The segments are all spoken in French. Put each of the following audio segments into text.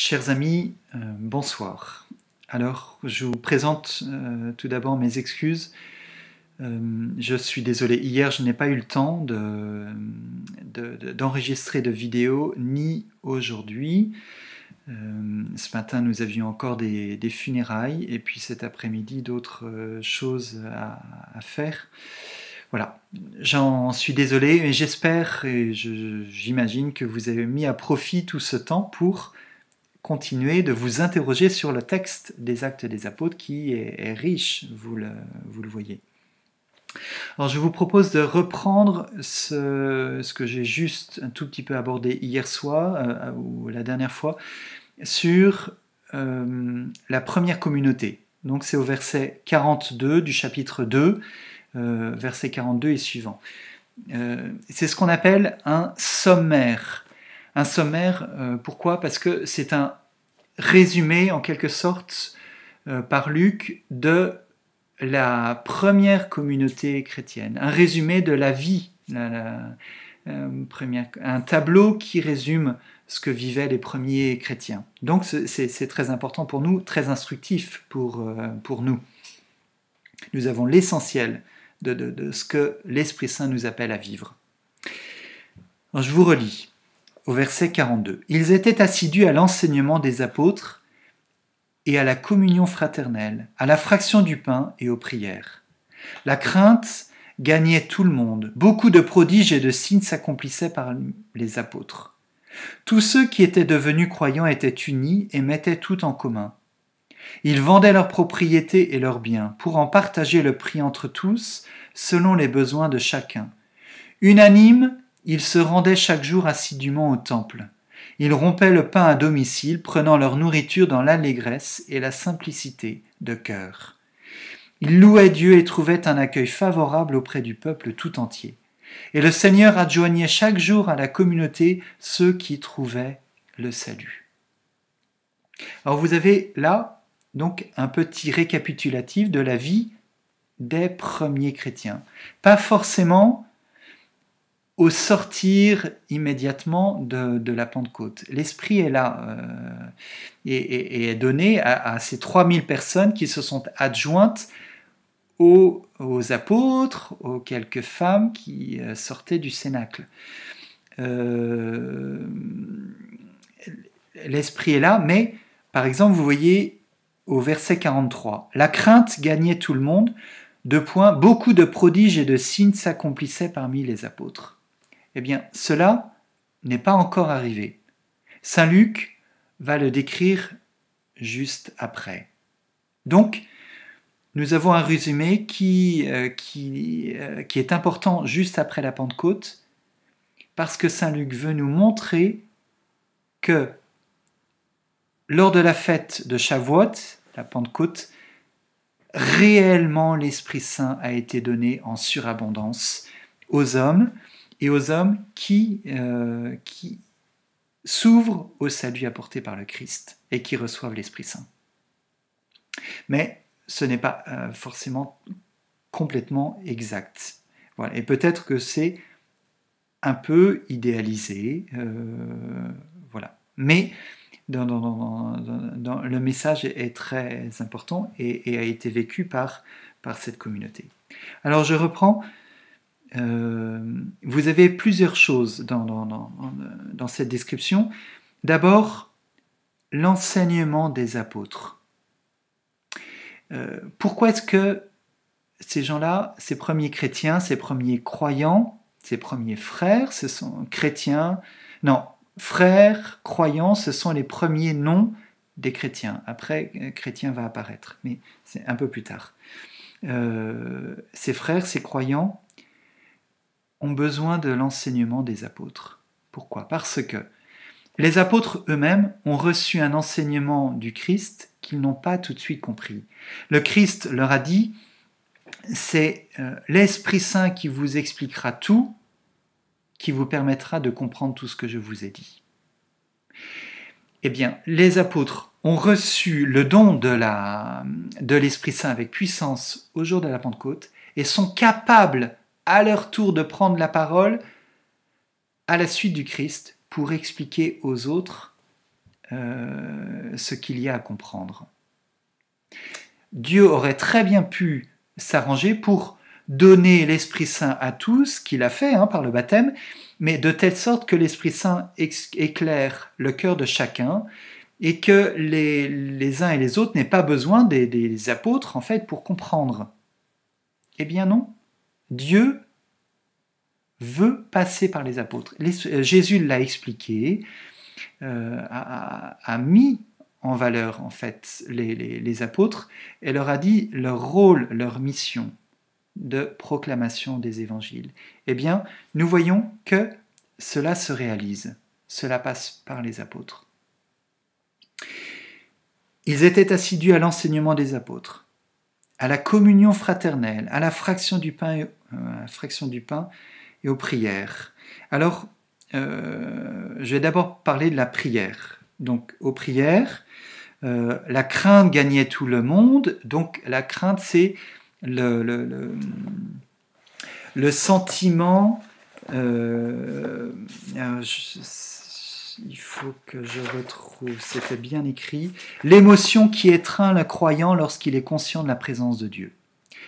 Chers amis, bonsoir. Alors, je vous présente tout d'abord mes excuses. Je suis désolé, hier je n'ai pas eu le temps d'enregistrer de vidéo, ni aujourd'hui. Ce matin nous avions encore des funérailles, et puis cet après-midi d'autres choses à faire. Voilà, j'en suis désolé, mais j'espère et j'imagine que vous avez mis à profit tout ce temps pour continuer de vous interroger sur le texte des Actes des Apôtres qui est riche, vous le voyez. Alors je vous propose de reprendre ce que j'ai juste un tout petit peu abordé hier soir, ou la dernière fois, sur la première communauté. Donc c'est au verset 42 du chapitre 2, verset 42 et suivant. C'est ce qu'on appelle un sommaire. Un sommaire, pourquoi ? Parce que c'est un résumé, en quelque sorte, par Luc, de la première communauté chrétienne. Un résumé de la vie, un tableau qui résume ce que vivaient les premiers chrétiens. Donc c'est très important pour nous, très instructif pour nous. Nous avons l'essentiel de ce que l'Esprit Saint nous appelle à vivre. Alors, je vous relis. Au verset 42. Ils étaient assidus à l'enseignement des apôtres et à la communion fraternelle, à la fraction du pain et aux prières. La crainte gagnait tout le monde. Beaucoup de prodiges et de signes s'accomplissaient par les apôtres. Tous ceux qui étaient devenus croyants étaient unis et mettaient tout en commun. Ils vendaient leurs propriétés et leurs biens pour en partager le prix entre tous, selon les besoins de chacun. Unanimes, ils se rendaient chaque jour assidûment au temple. Ils rompaient le pain à domicile, prenant leur nourriture dans l'allégresse et la simplicité de cœur. Ils louaient Dieu et trouvaient un accueil favorable auprès du peuple tout entier. Et le Seigneur adjoignait chaque jour à la communauté ceux qui trouvaient le salut. Alors vous avez là donc un petit récapitulatif de la vie des premiers chrétiens. Pas forcément au sortir immédiatement de la Pentecôte. L'Esprit est là et est donné à ces 3000 personnes qui se sont adjointes aux apôtres, aux quelques femmes qui sortaient du cénacle. L'Esprit est là, mais par exemple, vous voyez au verset 43, « La crainte gagnait tout le monde, beaucoup de prodiges et de signes s'accomplissaient parmi les apôtres. » Eh bien, cela n'est pas encore arrivé. Saint Luc va le décrire juste après. Donc, nous avons un résumé qui est important juste après la Pentecôte, parce que Saint Luc veut nous montrer que lors de la fête de Shavuot, la Pentecôte, réellement l'Esprit Saint a été donné en surabondance aux hommes, et aux hommes qui s'ouvrent au salut apporté par le Christ et qui reçoivent l'Esprit Saint. Mais ce n'est pas forcément complètement exact. Voilà. Et peut-être que c'est un peu idéalisé, voilà. Mais le message est très important et a été vécu par cette communauté. Alors je reprends. Vous avez plusieurs choses dans cette description. D'abord, l'enseignement des apôtres. Pourquoi est-ce que ces gens-là, ces premiers chrétiens, ces premiers croyants, ces premiers frères, ce sont chrétiens, non, frères, croyants, ce sont les premiers noms des chrétiens. Après, chrétien va apparaître, mais c'est un peu plus tard. Ces frères, ces croyants, ont besoin de l'enseignement des apôtres. Pourquoi ? Parce que les apôtres eux-mêmes ont reçu un enseignement du Christ qu'ils n'ont pas tout de suite compris. Le Christ leur a dit, c'est l'Esprit Saint qui vous expliquera tout, qui vous permettra de comprendre tout ce que je vous ai dit. Eh bien, les apôtres ont reçu le don de l'Esprit Saint avec puissance au jour de la Pentecôte et sont capables à leur tour de prendre la parole à la suite du Christ pour expliquer aux autres ce qu'il y a à comprendre. Dieu aurait très bien pu s'arranger pour donner l'Esprit Saint à tous, qu'il a fait par le baptême, mais de telle sorte que l'Esprit Saint éclaire le cœur de chacun et que les uns et les autres n'aient pas besoin des apôtres en fait pour comprendre. Eh bien non, Dieu veut passer par les apôtres. Jésus l'a expliqué, a mis en valeur en fait les apôtres et leur a dit leur rôle, leur mission de proclamation des évangiles. Eh bien, nous voyons que cela se réalise, cela passe par les apôtres. Ils étaient assidus à l'enseignement des apôtres, à la communion fraternelle, à la fraction du pain et aux prières. Alors, je vais d'abord parler de la prière. Donc, aux prières, la crainte gagnait tout le monde. Donc, la crainte, c'est le sentiment. Il faut que je retrouve, c'était bien écrit. L'émotion qui étreint le croyant lorsqu'il est conscient de la présence de Dieu.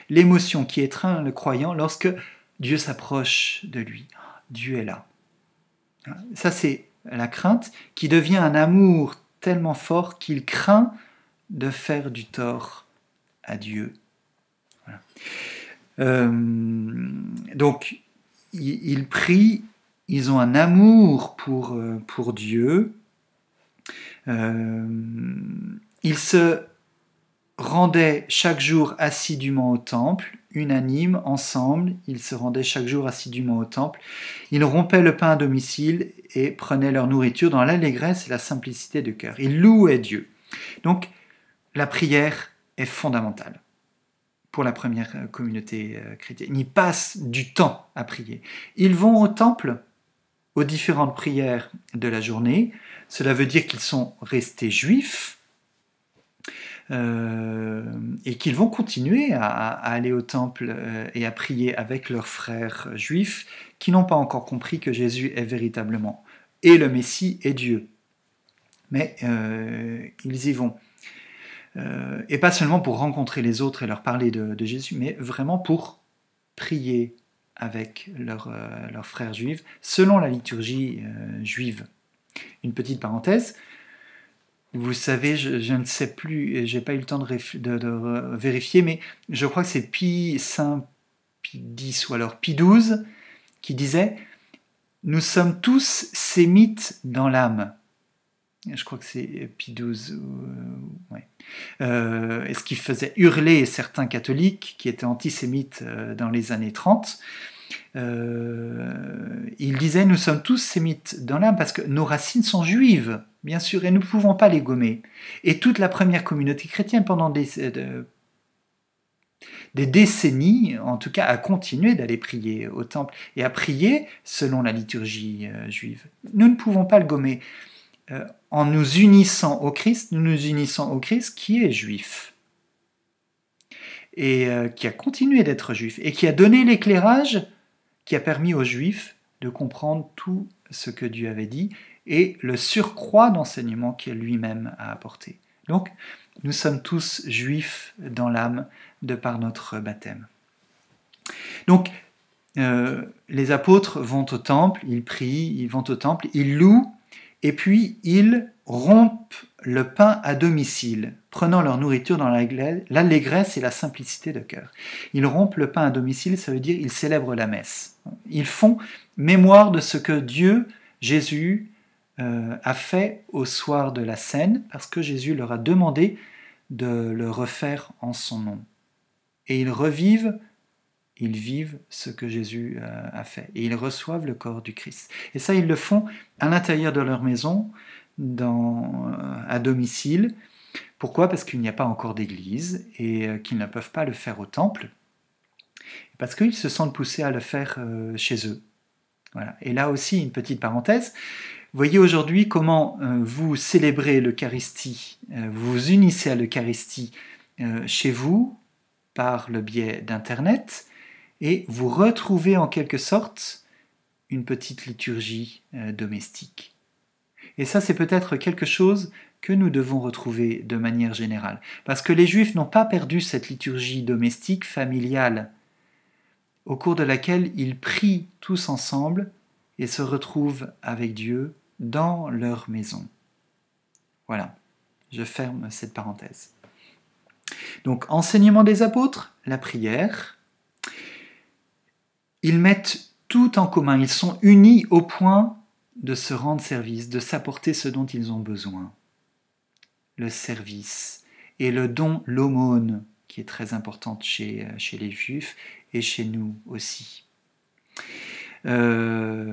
L'émotion qui étreint le croyant lorsque Dieu s'approche de lui. Dieu est là. Ça, c'est la crainte qui devient un amour tellement fort qu'il craint de faire du tort à Dieu. Voilà. Donc, ils prient, ils ont un amour pour Dieu. Ils se rendaient chaque jour assidûment au temple, unanimes, ensemble, ils se rendaient chaque jour assidûment au temple. Ils rompaient le pain à domicile et prenaient leur nourriture dans l'allégresse et la simplicité de cœur. Ils louaient Dieu. Donc, la prière est fondamentale pour la première communauté chrétienne. Ils passent du temps à prier. Ils vont au temple aux différentes prières de la journée. Cela veut dire qu'ils sont restés juifs et qu'ils vont continuer à aller au temple et à prier avec leurs frères juifs qui n'ont pas encore compris que Jésus est véritablement et le Messie et Dieu. Mais ils y vont. Et pas seulement pour rencontrer les autres et leur parler de Jésus, mais vraiment pour prier avec leurs frères juifs, selon la liturgie juive. Une petite parenthèse, vous savez, je ne sais plus, j'ai pas eu le temps de vérifier, mais je crois que c'est Saint Pie X ou alors Pie XII qui disait « Nous sommes tous sémites dans l'âme ». Je crois que c'est Pie XII, ouais. Ce qui faisait hurler certains catholiques qui étaient antisémites dans les années 30. Il disait « Nous sommes tous sémites dans l'âme parce que nos racines sont juives, bien sûr, et nous ne pouvons pas les gommer. » Et toute la première communauté chrétienne, pendant des décennies, en tout cas, a continué d'aller prier au temple et à prier selon la liturgie juive. Nous ne pouvons pas le gommer. En nous unissant au Christ, nous nous unissons au Christ qui est juif et qui a continué d'être juif et qui a donné l'éclairage qui a permis aux Juifs de comprendre tout ce que Dieu avait dit et le surcroît d'enseignement qu'il lui-même a apporté. Donc, nous sommes tous juifs dans l'âme de par notre baptême. Donc, les apôtres vont au temple, ils prient, ils vont au temple, ils louent, et puis ils rompent le pain à domicile, prenant leur nourriture dans l'allégresse et la simplicité de cœur. Ils rompent le pain à domicile, ça veut dire ils célèbrent la messe. Ils font mémoire de ce que Dieu, Jésus, a fait au soir de la Cène, parce que Jésus leur a demandé de le refaire en son nom. Et ils vivent ce que Jésus a fait. Et ils reçoivent le corps du Christ. Et ça, ils le font à l'intérieur de leur maison, à domicile. Pourquoi ? Parce qu'il n'y a pas encore d'église et qu'ils ne peuvent pas le faire au temple. Parce qu'ils se sentent poussés à le faire chez eux. Voilà. Et là aussi, une petite parenthèse. Vous voyez aujourd'hui comment vous célébrez l'Eucharistie, vous vous unissez à l'Eucharistie chez vous par le biais d'Internet, et vous retrouvez en quelque sorte une petite liturgie domestique. Et ça, c'est peut-être quelque chose que nous devons retrouver de manière générale. Parce que les Juifs n'ont pas perdu cette liturgie domestique, familiale, au cours de laquelle ils prient tous ensemble et se retrouvent avec Dieu dans leur maison. Voilà, je ferme cette parenthèse. Donc, enseignement des apôtres, la prière. Ils mettent tout en commun, ils sont unis au point de se rendre service, de s'apporter ce dont ils ont besoin. Le service et le don, l'aumône, qui est très importante chez les Juifs et chez nous aussi. Ils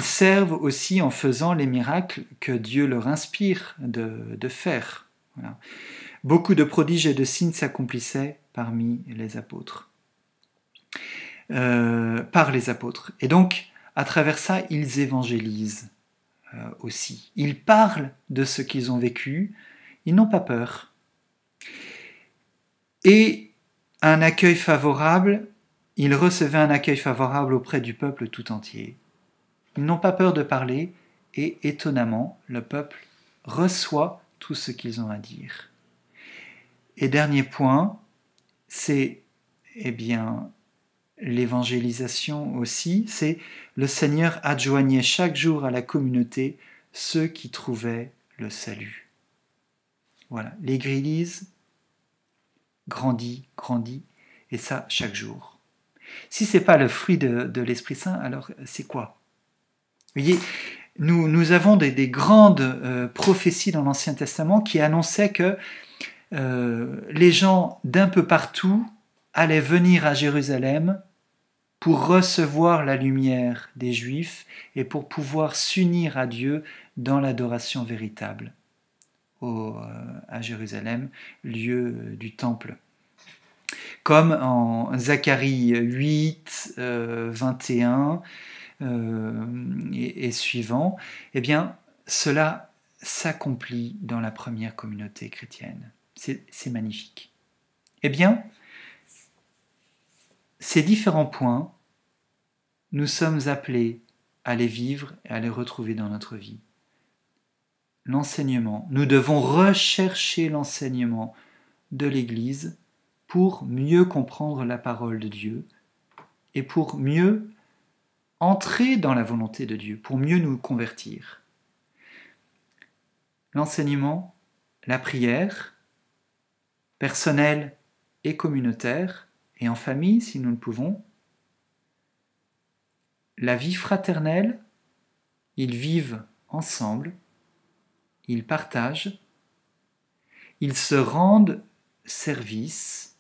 servent aussi en faisant les miracles que Dieu leur inspire de faire. Voilà. Beaucoup de prodiges et de signes s'accomplissaient parmi les apôtres. Par les apôtres. Et donc, à travers ça, ils évangélisent aussi. Ils parlent de ce qu'ils ont vécu. Ils n'ont pas peur. Et un accueil favorable, ils recevaient un accueil favorable auprès du peuple tout entier. Ils n'ont pas peur de parler et étonnamment, le peuple reçoit tout ce qu'ils ont à dire. Et dernier point, c'est l'évangélisation aussi, c'est le Seigneur adjoignait chaque jour à la communauté ceux qui trouvaient le salut. Voilà, l'Église grandit, et ça chaque jour. Si ce n'est pas le fruit de l'Esprit Saint, alors c'est quoi? Vous voyez, nous avons des grandes prophéties dans l'Ancien Testament qui annonçaient que les gens d'un peu partout allaient venir à Jérusalem pour recevoir la lumière des Juifs et pour pouvoir s'unir à Dieu dans l'adoration véritable à Jérusalem, lieu du temple. Comme en Zacharie 8, 21 et suivant, eh bien, cela s'accomplit dans la première communauté chrétienne. C'est magnifique. Eh bien, ces différents points, nous sommes appelés à les vivre et à les retrouver dans notre vie. L'enseignement, nous devons rechercher l'enseignement de l'Église pour mieux comprendre la parole de Dieu et pour mieux entrer dans la volonté de Dieu, pour mieux nous convertir. L'enseignement, la prière, personnelle et communautaire, et en famille si nous le pouvons. La vie fraternelle, ils vivent ensemble, ils partagent, ils se rendent service,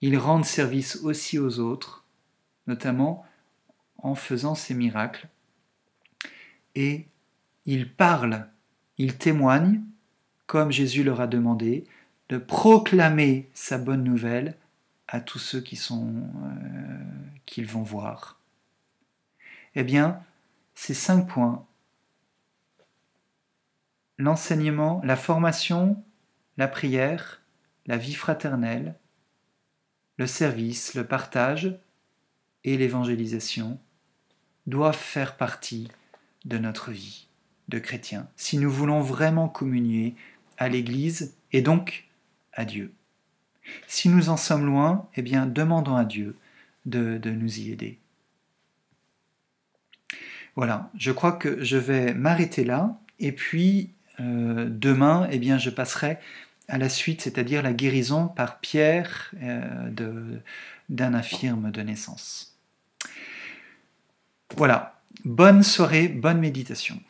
ils rendent service aussi aux autres, notamment en faisant ces miracles, et ils parlent, ils témoignent, comme Jésus leur a demandé, de proclamer sa bonne nouvelle à tous ceux qu'ils vont voir. Eh bien, ces 5 points, l'enseignement, la formation, la prière, la vie fraternelle, le service, le partage et l'évangélisation, doivent faire partie de notre vie de chrétien, si nous voulons vraiment communier à l'Église et donc à Dieu. Si nous en sommes loin, eh bien, demandons à Dieu de nous y aider. Voilà, je crois que je vais m'arrêter là, et puis demain, eh bien, je passerai à la suite, c'est-à-dire la guérison par Pierre d'un infirme de naissance. Voilà, bonne soirée, bonne méditation.